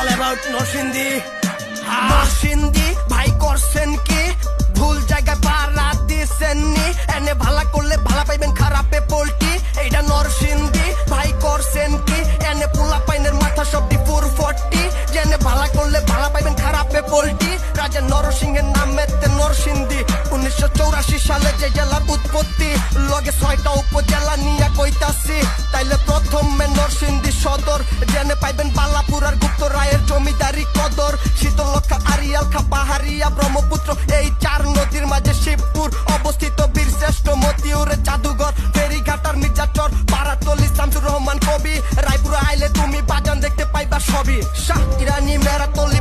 All about Narsingdi. Narsingdi ভাই করছেন কি ভুল জায়গায় পাড়া দিছেন নি, এনে ভালা করলে ভালা পাইবেন খারাপে পোল্টি। এইটা নরসিংদী ভাই করছেন কি এনে পোলা পাইনের মাথা সব দি 440, জেনে ভালা করলে ভালা পাইবেন খারাপে পোল্টি। রাজা নরসিংহের নামেতে নরসিংদী 1984 সালে যে জেলার উৎপত্তি, লগে 6টা উপজেলা নিয়ে কইতাছি। তাইলে প্রথমে নরসিংদী সদর, জেনে পাইবেন বালাপুর আর গুপ্ত রায়ের জমিদারি কদর। শীতলক্ষা, আরিয়ালখা, পাহাড়িয়া, ব্রহ্মপুত্র এই 4 নদীর মাঝে শিবপুর অবস্থিত। বীর শ্রেষ্ঠ মতিউরের জাদুঘর, ফেরিঘাট আর মির্জাচর, পাড়াতলি, শামসুর রহমান কবি। রায়পুর আইলে তুমি বাজান দেখতে পাইবা সবই। শাহ ইরানি, মেরাতলি,